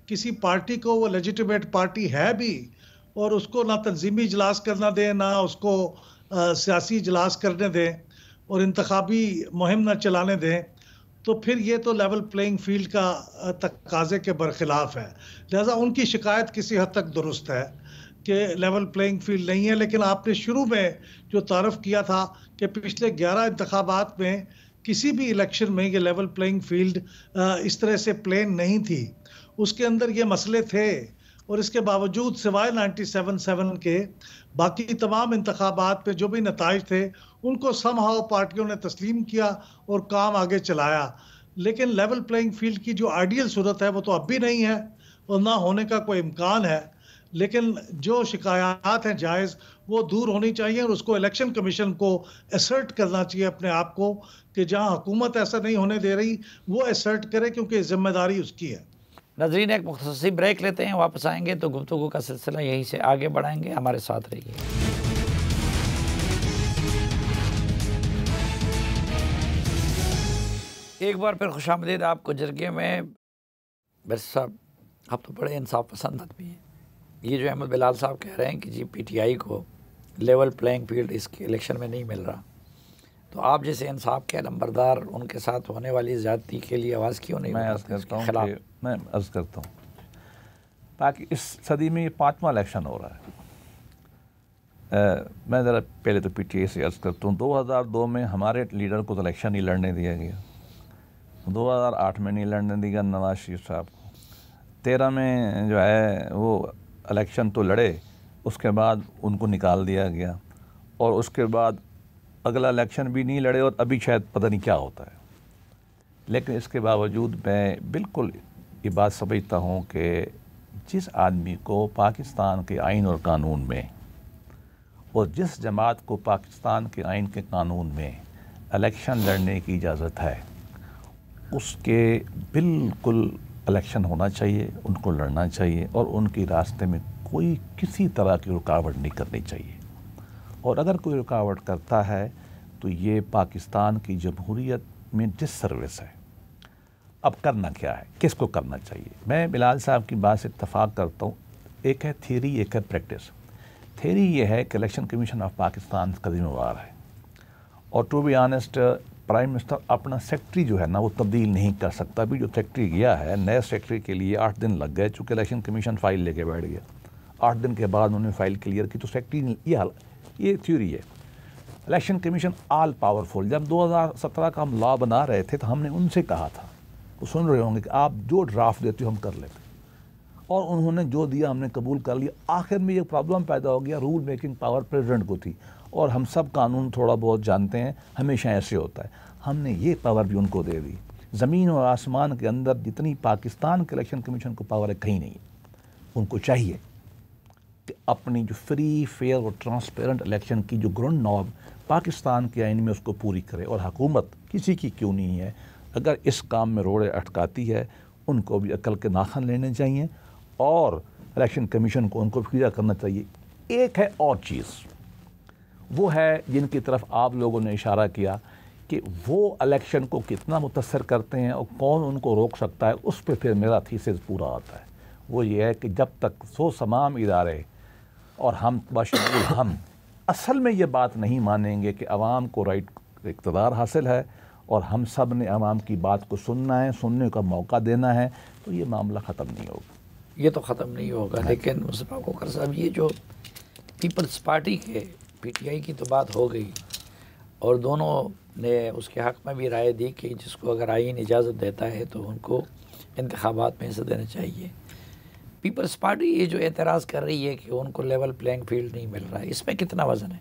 किसी पार्टी को, वो लेजिटिमेट पार्टी है भी, और उसको ना तंजीमी इजलास करना दें, ना उसको सियासी इजलास करने दें, और इंतखाबी मुहिम ना चलाने दें, तो फिर ये तो लेवल प्लेइंग फील्ड का तकाजे के बरखिलाफ है। लिहाजा उनकी शिकायत किसी हद तक दुरुस्त है कि लेवल प्लेइंग फील्ड नहीं है। लेकिन आपने शुरू में जो तारफ़ किया था कि पिछले 11 इंतखाबात में किसी भी इलेक्शन में ये लेवल प्लेइंग फील्ड इस तरह से प्लेन नहीं थी, उसके अंदर ये मसले थे, और इसके बावजूद सिवाय 97-7 के बाकी तमाम इंतखाबात में जो भी नताइज थे उनको समहाउ पार्टियों ने तस्लीम किया और काम आगे चलाया। लेकिन लेवल प्लेइंग फील्ड की जो आइडियल सूरत है वो तो अब भी नहीं है और ना होने का कोई इम्कान है। लेकिन जो शिकायत हैं जायज़, वो दूर होनी चाहिए, और उसको इलेक्शन कमीशन को असर्ट करना चाहिए अपने आप को कि जहां हुकूमत ऐसा नहीं होने दे रही वो असर्ट करे, क्योंकि जिम्मेदारी उसकी है। नाज़रीन, एक मुख्तसर ब्रेक लेते हैं, वापस आएंगे तो गुफ्तगू का सिलसिला यहीं से आगे बढ़ाएंगे। हमारे साथ रहिए। एक बार फिर खुशामदीद आपको जरगे में। बैरिस्टर साहब, आप तो बड़े इंसाफ पसंद आदमी हैं। ये जो अहमद बिलाल साहब कह रहे हैं कि जी पीटीआई को लेवल प्लेइंग फील्ड इस इलेक्शन में नहीं मिल रहा, तो आप जैसे इंसाफ के नंबरदार उनके साथ होने वाली ज़्यादती के लिए आवाज़ क्यों नहीं? मैं अर्ज़ करता हूँ ताकि इस सदी में ये 5वां इलेक्शन हो रहा है। मैं ज़रा पहले तो पीटीआई से अर्ज़ करता हूँ, 2002 में हमारे लीडर को तो इलेक्शन नहीं लड़ने दिया गया, 2008 में नहीं लड़ने दिया नवाज शरीफ साहब को, 13 में जो है वो इलेक्शन तो लड़े, उसके बाद उनको निकाल दिया गया, और उसके बाद अगला इलेक्शन भी नहीं लड़े, और अभी शायद पता नहीं क्या होता है। लेकिन इसके बावजूद मैं बिल्कुल ये बात समझता हूँ कि जिस आदमी को पाकिस्तान के आइन और कानून में और जिस जमात को पाकिस्तान के आइन के कानून में इलेक्शन लड़ने की इजाज़त है, उसके बिल्कुल इलेक्शन होना चाहिए, उनको लड़ना चाहिए और उनके रास्ते में कोई किसी तरह की रुकावट नहीं करनी चाहिए। और अगर कोई रुकावट करता है तो ये पाकिस्तान की जमहूरियत में डिससर्विस है। अब करना क्या है, किसको करना चाहिए? मैं बिलाल साहब की बात से इत्तफाक करता हूँ। एक है थ्योरी, एक है प्रैक्टिस। थ्योरी ये है कि इलेक्शन कमीशन ऑफ पाकिस्तान का जिम्मेवार है और to be honest prime minister अपना सेक्रेटरी जो है ना वो तब्दील नहीं कर सकता। अभी जो सेक्रेटरी गया है, नए सेक्रेटरी के लिए 8 दिन लग गए, चूँकि इलेक्शन कमीशन फ़ाइल लेके बैठ गया। 8 दिन के बाद उन्होंने फ़ाइल क्लियर की तो सेक्रेटरी ये थ्योरी है। Election commission all powerful. जब 2017 का हम लॉ बना रहे थे तो हमने उनसे कहा था, वो सुन रहे होंगे, कि आप जो ड्राफ्ट देते हो हम कर लेते, और उन्होंने जो दिया हमने कबूल कर लिया। आखिर में ये प्रॉब्लम पैदा हो गया, रूल मेकिंग पावर प्रेसिडेंट को थी और हम सब कानून थोड़ा बहुत जानते हैं, हमेशा ऐसे होता है। हमने ये पावर भी उनको दे दी। ज़मीन और आसमान के अंदर जितनी पाकिस्तान के इलेक्शन कमीशन को पावर है कहीं नहीं। उनको चाहिए कि अपनी जो फ्री, फेयर और ट्रांसपेरेंट इलेक्शन की जो ग्राउंड नॉर्म पाकिस्तान के आइन में उसको पूरी करे। और हुकूमत किसी की क्यों नहीं है, अगर इस काम में रोड़े अटकाती है, उनको भी अकल के नाखन लेने चाहिए और इलेक्शन कमीशन को उनको पूरा करना चाहिए। एक है और चीज़, वो है जिनकी तरफ आप लोगों ने इशारा किया कि वो इलेक्शन को कितना मुतासर करते हैं और कौन उनको रोक सकता है। उस पर फिर मेरा थीसिस पूरा आता है। वो ये है कि जब तक तमाम इदारे और हम बशमूल हम असल में ये बात नहीं मानेंगे कि अवाम को राइट इक़्तिदार हासिल है और हम सब ने अवाम की बात को सुनना है, सुनने का मौका देना है, तो ये मामला ख़त्म नहीं होगा। ये तो ख़त्म नहीं होगा। लेकिन मुस्तफ़ा कोकर साहब, ये जो पीपल्स पार्टी के PTI की तो बात हो गई और दोनों ने उसके हक़ में भी राय दी कि जिसको अगर आईन इजाज़त देता है तो उनको इंतखाबात में हिस्सा देना चाहिए। पीपल्स पार्टी ये जो एतराज़ कर रही है कि उनको लेवल प्लेइंग फील्ड नहीं मिल रहा है, इसमें कितना वज़न है?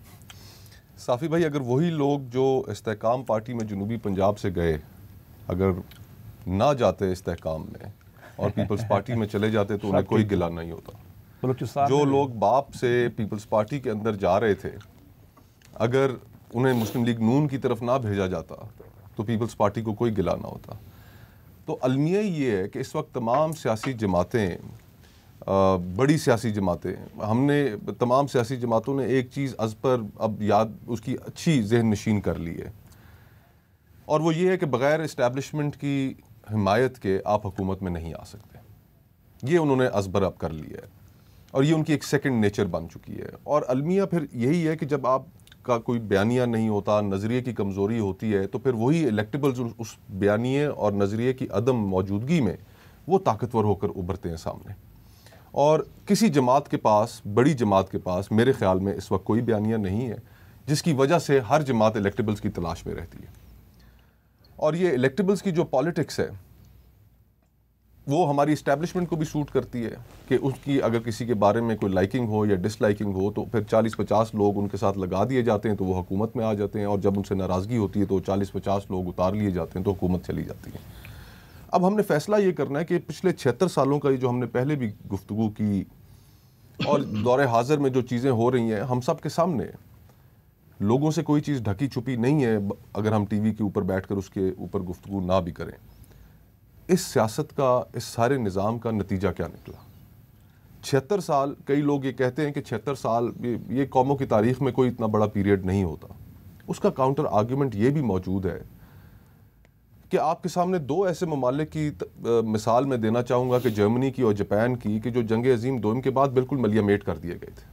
साफ़ी भाई, अगर वही लोग जो इस्तेहकाम पार्टी में जनूबी पंजाब से गए अगर ना जाते इस्तेहकाम में और पीपल्स पार्टी में चले जाते तो उन्हें कोई गिला नहीं होता। जो लोग बाप से पीपल्स पार्टी के अंदर जा रहे थे, अगर उन्हें मुस्लिम लीग नून की तरफ ना भेजा जाता तो पीपल्स पार्टी को कोई गिला ना होता। तो अलमिया ये है कि इस वक्त तमाम सियासी जमातें, बड़ी सियासी जमातें, हमने तमाम सियासी जमातों ने एक चीज़ अज़ पर अब याद उसकी अच्छी जहन नशीन कर ली है, और वो ये है कि बग़ैर इस्टेब्लिशमेंट की हिमायत के आप हुकूमत में नहीं आ सकते। ये उन्होंने अज़बर अब कर लिया है और ये उनकी एक सेकंड नेचर बन चुकी है। और अलमिया फिर यही है कि जब आपका कोई बयानिया नहीं होता, नज़रिए की कमज़ोरी होती है, तो फिर वही इलेक्टेबल्स उस बयानिए और नज़रिए की अदम मौजूदगी में वो ताकतवर होकर उभरते हैं सामने। और किसी जमात के पास, बड़ी जमात के पास मेरे ख्याल में इस वक्त कोई बयानिया नहीं है, जिसकी वजह से हर जमात इलेक्टेबल्स की तलाश में रहती है। और ये इलेक्टेबल्स की जो पॉलिटिक्स है वो हमारी इस्टेब्लिशमेंट को भी सूट करती है कि उसकी अगर किसी के बारे में कोई लाइकिंग हो या डिसलाइकिंग हो तो फिर 40-50 लोग उनके साथ लगा दिए जाते हैं तो वो हुकूमत में आ जाते हैं, और जब उनसे नाराज़गी होती है तो 40-50 लोग उतार लिए जाते हैं तो हुकूमत चली जाती है। अब हमने फ़ैसला ये करना है कि पिछले 76 सालों का ये जो हमने पहले भी गुफ्तगू की और दौरे हाजिर में जो चीज़ें हो रही हैं, हम सब के सामने, लोगों से कोई चीज़ ढकी छुपी नहीं है। अगर हम टीवी के ऊपर बैठकर उसके ऊपर गुफ्तगू ना भी करें, इस सियासत का, इस सारे निज़ाम का नतीजा क्या निकला? 76 साल, कई लोग ये कहते हैं कि 76 साल ये कौमों की तारीख़ में कोई इतना बड़ा पीरियड नहीं होता। उसका काउंटर आर्ग्यूमेंट ये भी मौजूद है कि आपके सामने दो ऐसे ममालिक की मिसाल मैं देना चाहूँगा कि जर्मनी की और जापान की, कि जो जंग अज़ीम दोम के बाद बिल्कुल मलियामेट कर दिए गए थे,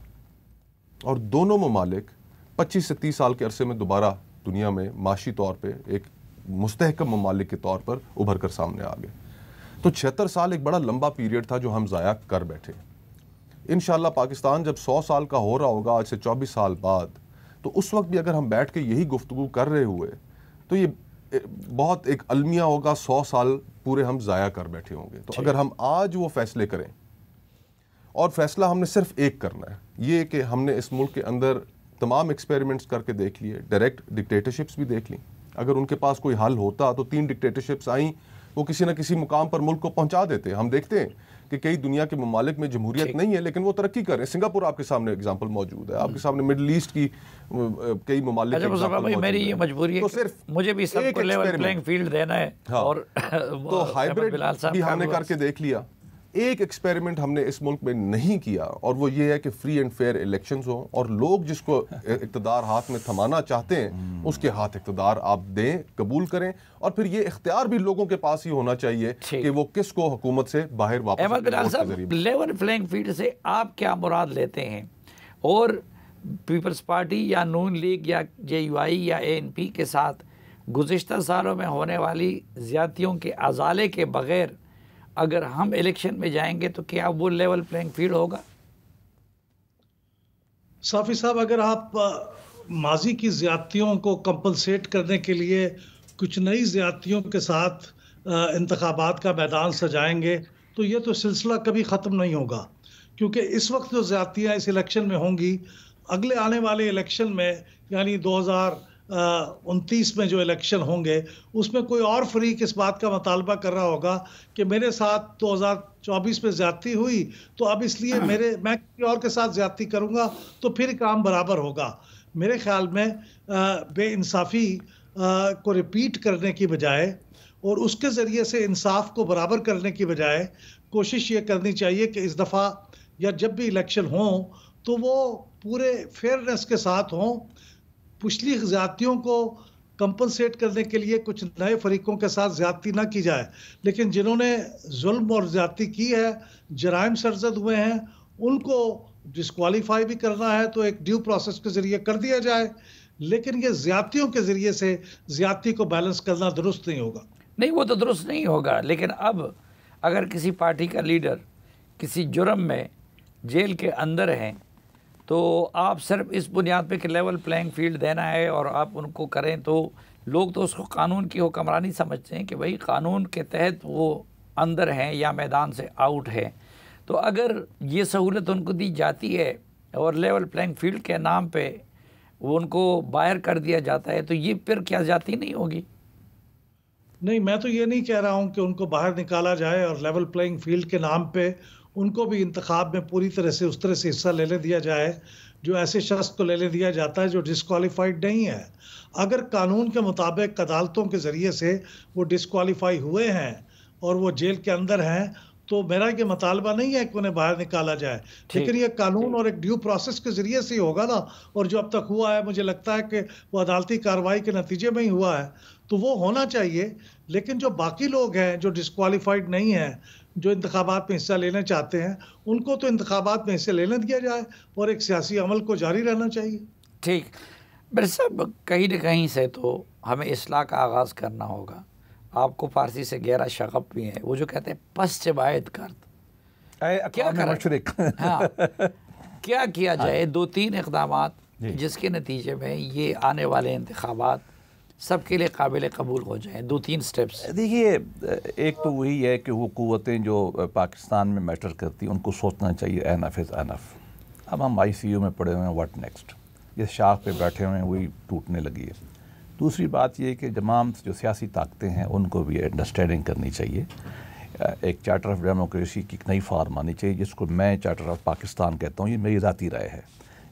और दोनों ममालिक 25 से 30 साल के अरसे में दोबारा दुनिया में माशी तौर पे एक मुस्तहकम ममालिक के तौर पर उभर कर सामने आ गए। तो 76 साल एक बड़ा लंबा पीरियड था जो हम ज़ाया कर बैठे। इंशाअल्लाह पाकिस्तान जब 100 साल का हो रहा होगा आज से 24 साल बाद, तो उस वक्त भी अगर हम बैठ के यही गुफ्तगू कर रहे हुए तो ये बहुत एक अलमिया होगा, 100 साल पूरे हम ज़ाया कर बैठे होंगे। तो अगर हम आज वो फैसले करें, और फैसला हमने सिर्फ एक करना है, ये कि हमने इस मुल्क के अंदर तमाम एक्सपेरिमेंट्स करके देख लिए, डायरेक्ट डिक्टेटरशिप्स भी देख ली। अगर उनके पास कोई हल होता तो 3 डिक्टेटरशिप्स आई वो किसी न किसी मुकाम पर मुल्क को पहुंचा देते। हम देखते हैं कि कई दुनिया के ममालिक में जमहूरियत नहीं है लेकिन वो तरक्की कर रहे हैं। सिंगापुर आपके सामने एग्जाम्पल मौजूद है, आपके सामने मिडल ईस्ट की कई ममालिक मेरी ये मजबूरी है तो सिर्फ मुझे भी सबको लेवल प्लेइंग फील्ड देना है। हाँ, और तो हाइब्रिड भी हमने करके देख लिया। एक एक्सपेरिमेंट हमने इस मुल्क में नहीं किया और वो ये है कि फ्री एंड फेयर इलेक्शंस हो और लोग जिसको इक़्तिदार हाथ में थमाना चाहते हैं उसके हाथ इक़्तिदार आप दें, कबूल करें। और फिर ये इख्तियार भी लोगों के पास ही होना चाहिए कि वो किसको हुकूमत से बाहर वापस। अहमद बिलाल साहब, लेवल प्लेइंग फील्ड से आप क्या मुराद लेते हैं? और पीपल्स पार्टी या नून लीग या JUI या ANP के साथ गुज़िश्ता सालों में होने वाली ज़्यादतियों के अजाले के बग़ैर अगर हम इलेक्शन में जाएंगे तो क्या वो लेवल प्लेइंग फील्ड होगा? साफ़ी साहब, अगर आप माजी की ज़्यादतियों को कंपनसेट करने के लिए कुछ नई ज़्यादतियों के साथ इंतखाबात का मैदान सजाएंगे तो ये तो सिलसिला कभी ख़त्म नहीं होगा, क्योंकि इस वक्त जो ज़्यादतियाँ इस इलेक्शन में होंगी, अगले आने वाले इलेक्शन में यानी 2029 में जो इलेक्शन होंगे उसमें कोई और फरीक इस बात का मुतालबा कर रहा होगा कि मेरे साथ 2024 में ज़्यादती हुई तो अब इसलिए मैं किसी और के साथ ज़्यादती करूँगा तो फिर काम बराबर होगा। मेरे ख्याल में बेइंसाफ़ी को रिपीट करने की बजाय और उसके ज़रिए से इंसाफ को बराबर करने की बजाय कोशिश ये करनी चाहिए कि इस दफ़ा या जब भी इलेक्शन हों तो वो पूरे फेयरनेस के साथ हों। पिछली ज़्यादतियों को कंपनसेट करने के लिए कुछ नए फरीकों के साथ ज़्यादती ना की जाए, लेकिन जिन्होंने जुल्म और ज़्यादती की है, जराइम सरजद हुए हैं, उनको डिस्क्वालीफाई भी करना है तो एक ड्यू प्रोसेस के ज़रिए कर दिया जाए। लेकिन ये ज़्यादतियों के ज़रिए से ज़्यादती को बैलेंस करना दुरुस्त नहीं होगा। नहीं, वो तो दुरुस्त नहीं होगा, लेकिन अब अगर किसी पार्टी का लीडर किसी जुर्म में जेल के अंदर हैं तो आप सिर्फ इस बुनियाद पे कि लेवल प्लेइंग फील्ड देना है और आप उनको करें, तो लोग तो उसको कानून की हुक्मरानी समझते हैं कि भाई कानून के तहत वो अंदर हैं या मैदान से आउट है। तो अगर ये सहूलत उनको दी जाती है और लेवल प्लेइंग फील्ड के नाम पे वो उनको बाहर कर दिया जाता है तो ये फिर क्या ज़्यादती नहीं होगी? नहीं, मैं तो ये नहीं कह रहा हूँ कि उनको बाहर निकाला जाए और लेवल प्लेइंग फील्ड के नाम पे उनको भी इंतखाब में पूरी तरह से उस तरह से हिस्सा लेने दिया जाए जो ऐसे शख्स को लेने दिया जाता है जो डिस्क्वालीफाइड नहीं है। अगर कानून के मुताबिक अदालतों के ज़रिए से वो डिस्क्वालीफाई हुए हैं और वो जेल के अंदर हैं तो मेरा ये मुतालबा नहीं है कि उन्हें बाहर निकाला जाए, लेकिन ये कानून और एक ड्यू प्रोसेस के ज़रिए से ही होगा ना। और जो अब तक हुआ है मुझे लगता है कि वो अदालती कार्रवाई के नतीजे में ही हुआ है, तो वो होना चाहिए। लेकिन जो बाकी लोग हैं जो डिस्क्वालीफाइड नहीं हैं, जो इंतखाबात में हिस्सा लेना चाहते हैं, उनको तो इंतखाबात में हिस्सा लेने दिया जाए और एक सियासी अमल को जारी रहना चाहिए। ठीक, मेरे साहब, कहीं न कहीं से तो हमें इस्लाह का आगाज़ करना होगा। आपको फ़ारसी से गहरा शगफ भी है, वो जो कहते हैं पश्च बायद करद, क्या करें? हाँ, क्या किया जाए? 2-3 इक़दामात जिसके नतीजे में ये आने वाले इंतखाबात सबके लिए काबिल कबूल हो जाए। 2-3 स्टेप्स। देखिए, एक तो वही है कि वो क़ुव्वतें जो पाकिस्तान में मैटर करती हैं उनको सोचना चाहिए एनफ इज़ एनफ। अब हम ICU में पड़े हुए हैं, व्हाट नेक्स्ट? जिस शाख पे बैठे हुए हैं वही टूटने लगी है। दूसरी बात ये कि तमाम जो सियासी ताकतें हैं उनको भी अंडरस्टैंडिंग करनी चाहिए। एक चार्टर ऑफ डेमोक्रेसी की नई फार्म आनी चाहिए जिसको मैं चार्टर ऑफ पाकिस्तान कहता हूँ। ये मेरी ज़ाती राय है,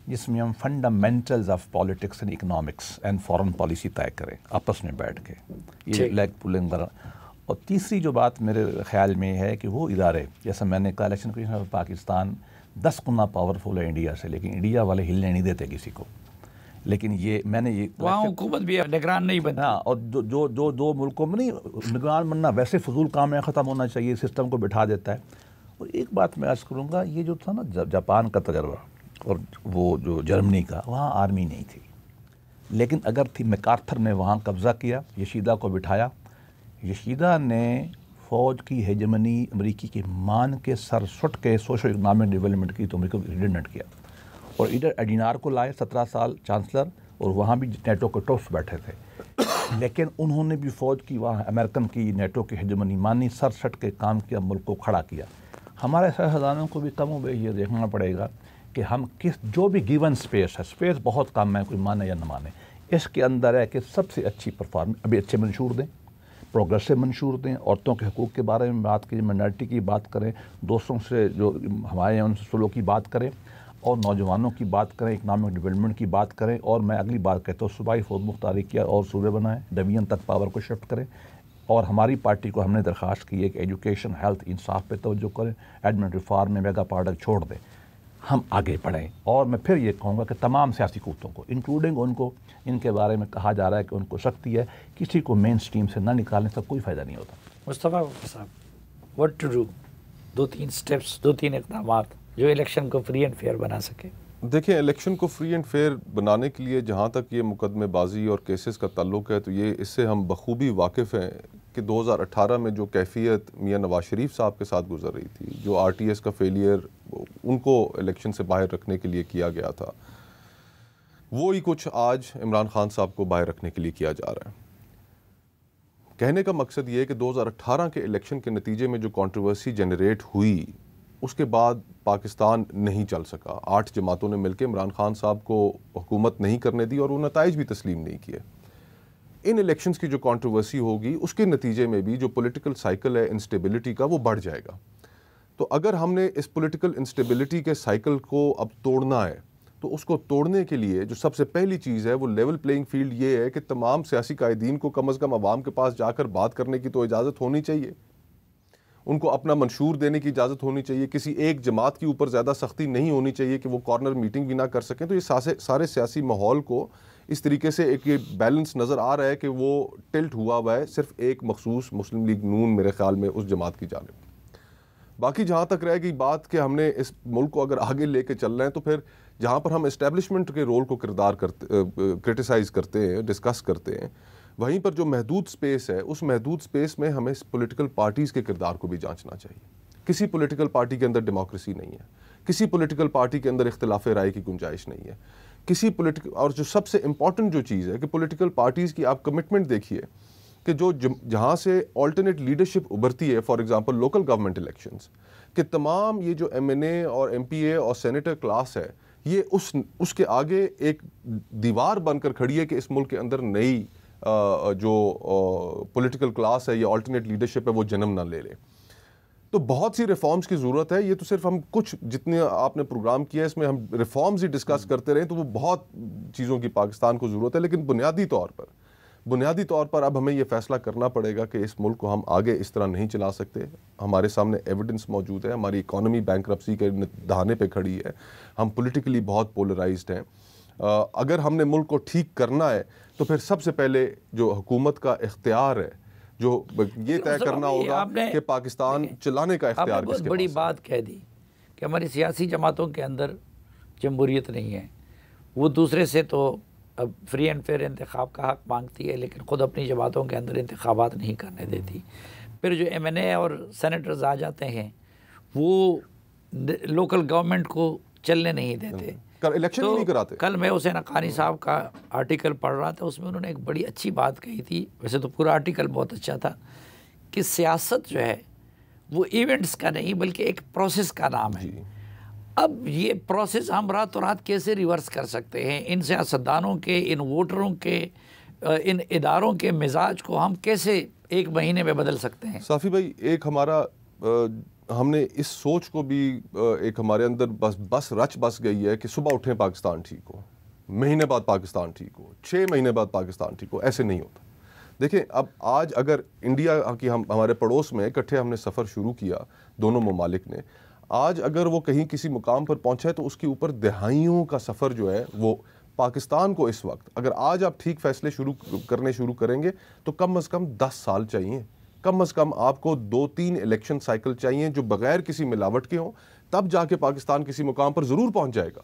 जिसमें हम fundamentals of politics and economics and foreign policy तय करें आपस में बैठ के, ये लेग पुलिंग। और तीसरी जो बात मेरे ख्याल में है कि वो इदारे, जैसा मैंने कहा election commission of Pakistan 10 Guna powerful है इंडिया से, लेकिन इंडिया वाले हिलने नहीं देते किसी को। लेकिन ये मैंने ये वहाँ हुकूमत भी निगरान नहीं बनती। हाँ, और जो दो मुल्कों में नहीं निगरान बनना वैसे फजूल काम है, ख़त्म होना चाहिए, सिस्टम को बिठा देता है। और एक बात मैं अर्ज़ करूँगा, ये जो था ना जापान का तजर्बा और वो जो जर्मनी का, वहाँ आर्मी नहीं थी, लेकिन अगर थी मैकार्थर ने वहाँ कब्ज़ा किया, यशीदा को बिठाया, यशीदा ने फ़ौज की हेजमनी अमरीकी की मान के सर सुट के सोशो इकनॉमिक डेवलपमेंट की तो अमरीका को रिडेंडेंट किया। और इधर एडिनार को लाए 17 साल चांसलर, और वहाँ भी नेटो के टॉप्स बैठे थे, लेकिन उन्होंने भी फ़ौज की वहाँ अमेरिकन की नेटो की हेजमनी मानी, सर सट के काम किया, मुल्क को खड़ा किया। हमारे सियासतदानों को भी कम व ये देखना पड़ेगा कि हम किस जो भी गिवन स्पेस है, स्पेस बहुत कम है, कोई माने या न माने, इसके अंदर है कि सबसे अच्छी परफॉर्मेंस अभी अच्छे मंशूर दें, प्रोग्रेसिव मंशूर दें, औरतों के हकूक़ के बारे में बात करें, माइनॉरिटी की बात करें, दोस्तों से जो हमारे हैं उनसे सुलूक की बात करें, और नौजवानों की बात करें, इकनॉमिक डेवलपमेंट की बात करें। और मैं अगली बात कहता हूँ सूबाई फौज मुख्तारी किया और सूबे बनाएं, डिवीजन तक पावर को शिफ्ट करें। और हमारी पार्टी को हमने दरख्वास्त की है कि एजुकेशन, हेल्थ, इंसाफ पे तवज्जो करें, एडमिन रिफॉर्म में मेगा प्रोडक्ट छोड़ दें, हम आगे बढ़ें। और मैं फिर ये कहूँगा कि तमाम सियासी क़ुव्वतों को, इंक्लूडिंग उनको, इनके बारे में कहा जा रहा है कि उनको सख्ती है, किसी को मेन स्ट्रीम से ना निकालने से कोई फ़ायदा नहीं होता। मुस्तफ़ा साहब, व्हाट टू डू, 2-3 स्टेप्स, 2-3 इक़दामात जो इलेक्शन को फ्री एंड फेयर बना सके। देखिए, इलेक्शन को फ्री एंड फेयर बनाने के लिए जहाँ तक ये मुकदमेबाजी और केसेस का ताल्लुक है, तो ये इससे हम बखूबी वाकिफ़ हैं कि 2018 में जो कैफियत मियां नवाज शरीफ साहब के साथ गुजर रही थी, जो RTS का फेलियर उनको इलेक्शन से बाहर रखने के लिए किया गया था, वो ही कुछ आज इमरान खान साहब को बाहर रखने के लिए किया जा रहा है। कहने का मकसद ये है कि 2018 के इलेक्शन के नतीजे में जो कंट्रोवर्सी जनरेट हुई, उसके बाद पाकिस्तान नहीं चल सका। 8 जमातों ने मिलकर इमरान खान साहब को हुकूमत नहीं करने दी और वो नताइज भी तस्लीम नहीं किए। इन इलेक्शंस की जो कंट्रोवर्सी होगी, उसके नतीजे में भी जो पॉलिटिकल साइकिल है इंस्टेबिलिटी का, वो बढ़ जाएगा। तो अगर हमने इस पॉलिटिकल इंस्टेबिलिटी के साइकिल को अब तोड़ना है, तो उसको तोड़ने के लिए जो सबसे पहली चीज़ है वो लेवल प्लेइंग फील्ड ये है कि तमाम सियासी कायदीन को कम अज़ कम अवाम के पास जाकर बात करने की तो इजाज़त होनी चाहिए, उनको अपना मंशूर देने की इजाज़त होनी चाहिए। किसी एक जमात के ऊपर ज़्यादा सख्ती नहीं होनी चाहिए कि वो कॉर्नर मीटिंग भी ना कर सकें। तो ये सारे सियासी माहौल को इस तरीके से एक ये बैलेंस नज़र आ रहा है कि वो टिल्ट हुआ है सिर्फ एक मखसूस मुस्लिम लीग नून, मेरे ख्याल में, उस जमात की जानिब। बाकी जहाँ तक रह गई बात कि हमने इस मुल्क को अगर आगे लेके चल रहे हैं, तो फिर जहाँ पर हम इस्टेब्लिशमेंट के रोल को क्रिटिसाइज़ करते हैं, डिस्कस करते हैं, वहीं पर जो महदूद स्पेस है, उस महदूद स्पेस में हमें पॉलिटिकल पार्टीज़ के किरदार को भी जांचना चाहिए। किसी पॉलिटिकल पार्टी के अंदर डेमोक्रेसी नहीं है, किसी पॉलिटिकल पार्टी के अंदर इख्तिलाफ राय की गुंजाइश नहीं है, किसी पॉलिटिकल, और जो सबसे इंपॉर्टेंट जो चीज़ है कि पॉलिटिकल पार्टीज़ की आप कमिटमेंट देखिए कि जो जहाँ से ऑल्टरनेट लीडरशिप उभरती है, for example local government elections, कि तमाम ये जो MNA और MPA और सेनेटर क्लास है, ये उसके आगे एक दीवार बनकर खड़ी है कि इस मुल्क के अंदर नई जो पॉलिटिकल क्लास है या ऑल्टरनेट लीडरशिप है वो जन्म ना ले ले। तो बहुत सी रिफॉर्म्स की ज़रूरत है। ये तो सिर्फ हम कुछ, जितने आपने प्रोग्राम किया है इसमें हम रिफॉर्म्स ही डिस्कस करते रहे तो वो बहुत चीज़ों की पाकिस्तान को ज़रूरत है। लेकिन बुनियादी तौर पर अब हमें ये फ़ैसला करना पड़ेगा कि इस मुल्क को हम आगे इस तरह नहीं चला सकते। हमारे सामने एविडेंस मौजूद है, हमारी इकॉनमी बैंकरप्सी के दहाने पे खड़ी है, हम पॉलिटिकली बहुत पोलराइज्ड हैं। अगर हमने मुल्क को ठीक करना है तो फिर सबसे पहले जो हुकूमत का इख्तियार है, जो ये तय करना होगा कि पाकिस्तान चलाने का इख्तियार किसके पास है। बड़ी बात कह दी कि हमारी सियासी जमातों के अंदर जमहूरियत नहीं है। वो दूसरे से तो अब फ्री एंड फेयर इंतखाब का हक़ मांगती है, लेकिन ख़ुद अपनी जमातों के अंदर इंतखाबात नहीं करने देती। फिर जो MNA और सेनेटर्स आ जाते हैं वो लोकल गवर्नमेंट को चलने नहीं देते, इलेक्शन ही नहीं कराते। कल मैं हुसैन हक्कानी साहब का आर्टिकल पढ़ रहा था, उसमें उन्होंने एक बड़ी अच्छी बात कही थी। वैसे तो पूरा आर्टिकल बहुत अच्छा था कि सियासत जो है वो इवेंट्स का नहीं बल्कि एक प्रोसेस का नाम है। अब ये प्रोसेस हम रातों रात कैसे रिवर्स कर सकते हैं? इन सियासतदानों के, इन वोटरों के, इन इदारों के मिजाज को हम कैसे एक महीने में बदल सकते हैं? साफ़ी भाई, एक हमारा हमने इस सोच को भी एक हमारे अंदर बस रच बस गई है कि सुबह उठें पाकिस्तान ठीक हो, महीने बाद पाकिस्तान ठीक हो, 6 महीने बाद पाकिस्तान ठीक हो। ऐसे नहीं होता। देखिए, अब आज अगर इंडिया की हमारे पड़ोस में इकट्ठे हमने सफ़र शुरू किया, दोनों ममालिक ने, आज अगर वो कहीं किसी मुकाम पर पहुँचा है तो उसके ऊपर दहाइयों का सफ़र जो है वो पाकिस्तान को इस वक्त, अगर आज आप ठीक फैसले करने शुरू करेंगे तो कम अज़ कम 10 साल चाहिए। कम अज़ कम आपको 2-3 इलेक्शन साइकिल चाहिए जो बग़ैर किसी मिलावट के हों, तब जाके पाकिस्तान किसी मुकाम पर ज़रूर पहुँच जाएगा।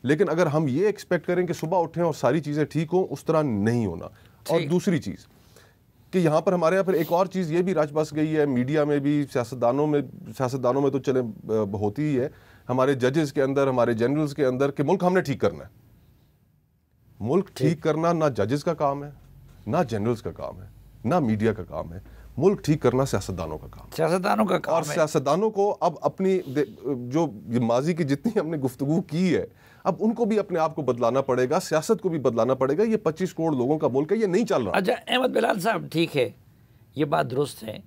लेकिन अगर हम ये एक्सपेक्ट करें कि सुबह उठें और सारी चीज़ें ठीक हों, उस तरह नहीं होना। और दूसरी चीज़ कि यहाँ पर हमारे यहाँ पर एक और चीज़ ये भी रच बस गई है, मीडिया में भी, सियासतदानों में तो चले होती ही है, हमारे जजेस के अंदर, हमारे जनरल्स के अंदर, कि मुल्क हमने ठीक करना है। मुल्क ठीक करना ना जजेस का काम है, ना जनरल्स का काम है, ना मीडिया का काम है। मुल्क ठीक करना सियासतदानों का काम है। और सियासतदानों को अब अपनी जो माजी की जितनी हमने गुफ्तगू की है, अब उनको भी अपने आप को बदलाना पड़ेगा, सियासत को भी बदलाना पड़ेगा। ये 25 करोड़ लोगों का मुल्क है, ये नहीं चल रहा। अच्छा अहमद बिलाल साहब, ठीक है ये बात दुरुस्त है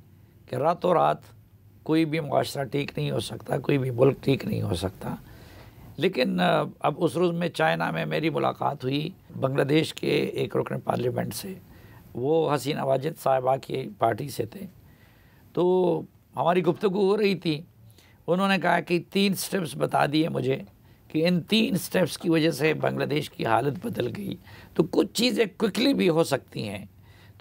कि रातों रात कोई भी मुआशरा ठीक नहीं हो सकता, कोई भी मुल्क ठीक नहीं हो सकता। लेकिन अब उस रोज़ में चाइना में मेरी मुलाकात हुई बांग्लादेश के एक रुकन पार्लियामेंट से, वो हसीना वाजिद साहिबा की पार्टी से थे। तो हमारी गुफ्तगू हो रही थी, उन्होंने कहा कि 3 स्टेप्स बता दिए मुझे कि इन 3 स्टेप्स की वजह से बांग्लादेश की हालत बदल गई। तो कुछ चीज़ें क्विकली भी हो सकती हैं,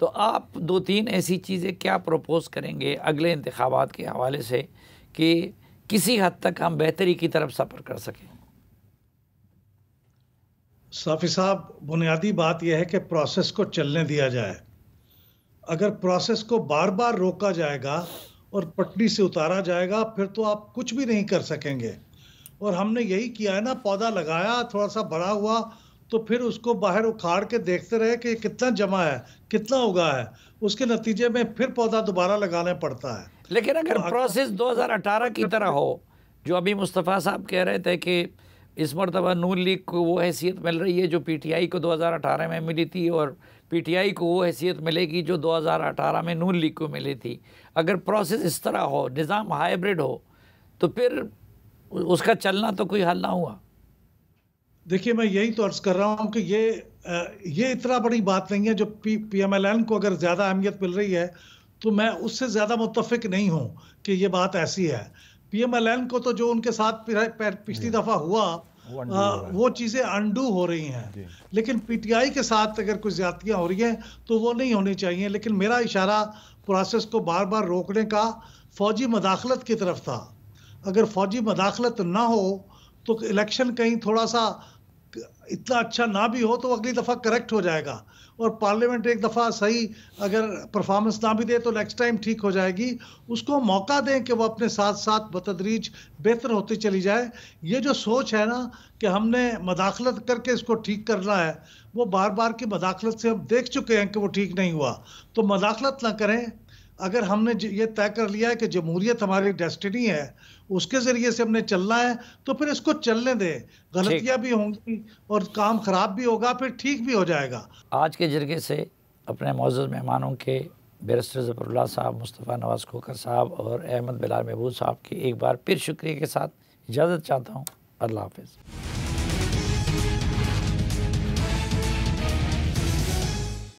तो आप 2-3 ऐसी चीज़ें क्या प्रपोज़ करेंगे अगले इंतखाबात के हवाले से कि किसी हद तक हम बेहतरी की तरफ सफ़र कर सकें? साफ़ी साहब, बुनियादी बात यह है कि प्रोसेस को चलने दिया जाए। अगर प्रोसेस को बार बार रोका जाएगा और पटड़ी से उतारा जाएगा, फिर तो आप कुछ भी नहीं कर सकेंगे। और हमने यही किया है ना, पौधा लगाया, थोड़ा सा बड़ा हुआ तो फिर उसको बाहर उखाड़ के देखते रहे कि कितना जमा है, कितना उगा है, उसके नतीजे में फिर पौधा दोबारा लगाना पड़ता है। लेकिन अगर प्रोसेस 2018 की तरह हो, जो अभी मुस्तफ़ा साहब कह रहे थे कि इस मरतबा नून लीग को वो हैसियत मिल रही है जो पीटीआई को 2018 में मिली थी, और पीटीआई को वो हैसियत मिलेगी जो 2018 में नून लीग को मिली थी। अगर प्रोसेस इस तरह हो, निज़ाम हाइब्रिड हो, तो फिर उसका चलना तो कोई हल ना हुआ। देखिए, मैं यही तो अर्ज़ कर रहा हूँ कि ये इतना बड़ी बात नहीं है। जो PMLN को अगर ज़्यादा अहमियत मिल रही है तो मैं उससे ज़्यादा मुत्तफ़िक नहीं हूँ कि ये बात ऐसी है। PMLN को तो जो उनके साथ पिछली दफ़ा हुआ वो चीज़ें अनडू हो रही हैं, लेकिन PTI के साथ अगर कुछ ज़्यादतियाँ हो रही हैं तो वो नहीं होनी चाहिए। लेकिन मेरा इशारा प्रोसेस को बार बार रोकने का फ़ौजी मदाखलत की तरफ था। अगर फ़ौजी मदाखलत ना हो तो इलेक्शन कहीं थोड़ा सा इतना अच्छा ना भी हो तो अगली दफ़ा करेक्ट हो जाएगा, और पार्लियामेंट एक दफ़ा सही अगर परफॉर्मेंस ना भी दे तो नेक्स्ट टाइम ठीक हो जाएगी। उसको मौका दें कि वो अपने साथ साथ बतदरीज बेहतर होती चली जाए। ये जो सोच है ना कि हमने मदाखलत करके इसको ठीक करना है, वो बार बार की मदाखलत से हम देख चुके हैं कि वो ठीक नहीं हुआ। तो मदाखलत ना करें। अगर हमने ये तय कर लिया है कि जमहूरियत हमारी डेस्टिनी है, उसके ज़रिए से हमने चलना है, तो फिर इसको चलने दें। गलतियाँ भी होंगी और काम ख़राब भी होगा, फिर ठीक भी हो जाएगा। आज के जरगे से अपने मौजूद मेहमानों के बैरिस्टर ज़फ़रुल्लाह साहब, मुस्तफ़ा नवाज़ खोखर साहब और अहमद बिलाल महबूब साहब की एक बार फिर शुक्रिया के साथ इजाज़त चाहता हूँ। अल्लाह हाफ़िज़।